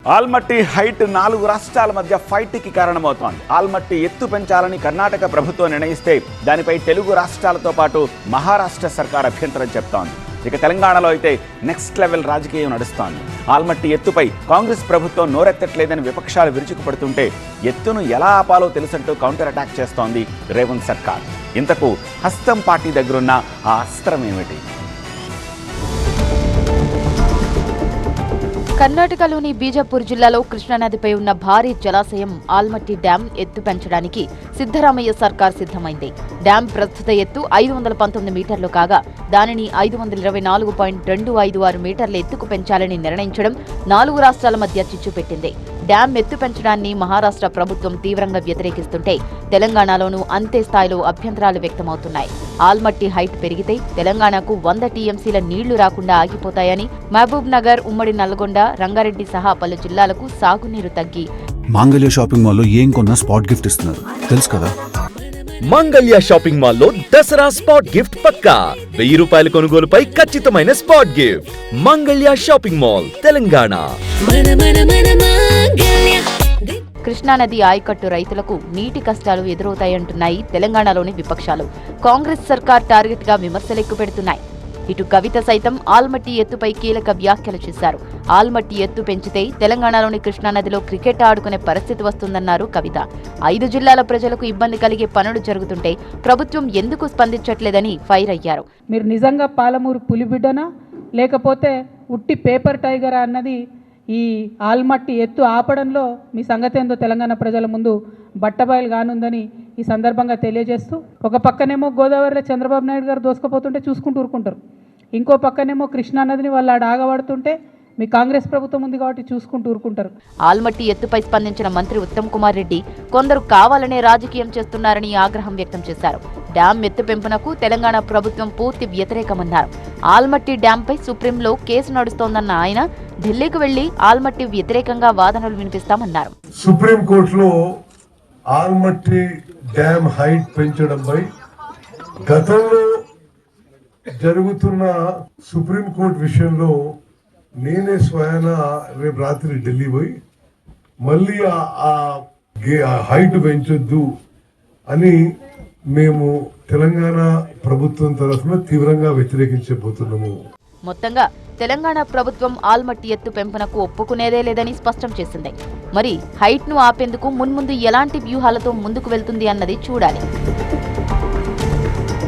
Almatti height 4 రాష్ట్రాల మధ్య fight కి కారణమవుతోంది. ఆల్మట్టి ఎత్తు పెంచాలని కర్ణాటక ప్రభుత్వం నిర్ణయిస్తే దానిపై తెలుగు రాష్ట్రాలతో పాటు మహారాష్ట్ర సర్కార్ అభ్యంతరం చెప్తోంది. ఇక తెలంగాణలో అయితే నెక్స్ట్ లెవెల్ రాజకీయం నడుస్తోంది. ఆల్మట్టి ఎత్తుపై కాంగ్రెస్ ప్రభుత్వం నోరెత్తట్లేదని విపక్షాలు విరుచుకుపడుతుంటే ఎత్తును ఎలా ఆపాలో తెలుసంటూ కౌంటర్ అటాక్ చేస్తోంది రేవంత్ సర్కార్. ఇంతకు హస్తం పార్టీ దగ్గరున్న ఆ అస్త్రం ఏమిటి? కర్ణాటకలోని బీజాపూర్ జిల్లాలో కృష్ణానదిపై ఉన్న భారీ జలాశయం ఆల్మట్టి డ్యాం ఎత్తు పెంచడానికి సిద్ధరామయ్య సర్కార్ సిద్ధమైంది. డ్యాం ప్రస్తుత ఎత్తు 519 మీటర్లు కాగా దానిని 524.256 మీటర్ల ఎత్తుకు పెంచాలని నిర్ణయించడం 4 రాష్ట్రాల మధ్య చిచ్చు పెట్టింది. డ్యాం ఎత్తు పెంచడాన్ని మహారాష్ట్ర ప్రభుత్వం తీవ్రంగా వ్యతిరేకిస్తుంటే తెలంగాణలోనూ అంతే స్థాయిలో అభ్యంతరాలు వ్యక్తమవుతున్నాయి. ఆల్మట్టి హైట్ పెరిగితే తెలంగాణకు 100 టీఎంసీల నీళ్లు రాకుండా ఆగిపోతాయని, మహబూబ్ నగర్, ఉమ్మడి నల్గొండ, రంగారెడ్డి సహా పలు జిల్లాలకు సాగునీరు తగ్గి మాంగళ్య షాపింగ్ మాల్లో ఏం కొన్నా స్పాట్ గిఫ్ట్ ఇస్తున్నారు తెలుసు కదా. మంగళ్య షాపింగ్ మాల్లో దసరా స్పాట్ గిఫ్ట్ పక్కా. 1000 రూపాయల కొనుగోలుపై ఖచ్చితమైన spot gift. Mangalya shopping mall, Telangana. కృష్ణానది ఆయకట్టు రైతులకు నీటి కష్టాలు ఎదురవుతాయంటున్నాయి తెలంగాణలోని విపక్షాలు. కాంగ్రెస్ సర్కార్ టార్గెట్ గా విమర్శలు ఎక్కుపెడుతున్నాయి. ఇటు కవిత సైతం ఆల్మట్టి ఎత్తుపై కీలక వ్యాఖ్యలు చేశారు. ఆల్మట్టి ఎత్తు పెంచితే తెలంగాణలోని కృష్ణానదిలో క్రికెట్ ఆడుకునే పరిస్థితి వస్తుందన్నారు కవిత. 5 జిల్లాల ప్రజలకు ఇబ్బంది కలిగే పనులు జరుగుతుంటే ప్రభుత్వం ఎందుకు స్పందించట్లేదని ఫైర్ అయ్యారు. మీరు నిజంగా పాలమూరు పులిబిడ్డనా లేకపోతే ఉట్టి పేపర్ టైగరా అన్నది ఈ ఆల్మట్టి ఎత్తు ఆపడంలో మీ సంగతి ఏందో తెలంగాణ ప్రజల ముందు బట్టబయలు కానుందని ఈ సందర్భంగా తెలియజేస్తూ, ఒక పక్కనేమో గోదావరిలో చంద్రబాబు నాయుడు గారు దోసుకుపోతుంటే చూసుకుంటూ ఊరుకుంటారు, ఇంకో పక్కనేమో కృష్ణానదిని వాళ్ళు ఆడ ఆగబడుతుంటే మీ కాంగ్రెస్ ప్రభుత్వం ఉంది కాబట్టి చూసుకుంటూ ఊరుకుంటారు. ఆల్మట్టి ఎత్తుపై స్పందించిన మంత్రి ఉత్తమ్ కుమార్ రెడ్డి కొందరు కావాలనే రాజకీయం చేస్తున్నారని ఆగ్రహం వ్యక్తం చేశారు. డ్యాం ఎత్తు పెంపునకు తెలంగాణ ప్రభుత్వం పూర్తి వ్యతిరేకమన్నారు. ఆల్మట్టి డ్యాంపై సుప్రీంలో కేసు నడుస్తోందన్న ఆయన ఢిల్లీకి వెళ్లి ఆల్మట్టి వ్యతిరేకంగా వాదనలు వినిపిస్తామన్నారు. సుప్రీంకోర్టులో ఆల్మట్టి డ్యాం హైట్ పెంచడంపై గతంలో జరుగుతున్న సుప్రీంకోర్టు విషయంలో నేనే స్వయాన రేపు రాత్రి ఢిల్లీ పోయి మళ్ళీ ఆ హైట్ పెంచొద్దు అని మేము తెలంగాణ ప్రభుత్వం తరఫున తీవ్రంగా వ్యతిరేకించబోతున్నాము. మొత్తంగా తెలంగాణ ప్రభుత్వం ఆల్మట్టి ఎత్తు పెంపునకు ఒప్పుకునేదే లేదని స్పష్టం చేసింది. మరి హైట్ ను ఆపేందుకు మున్ముందు ఎలాంటి వ్యూహాలతో ముందుకు వెళ్తుంది అన్నది చూడాలి.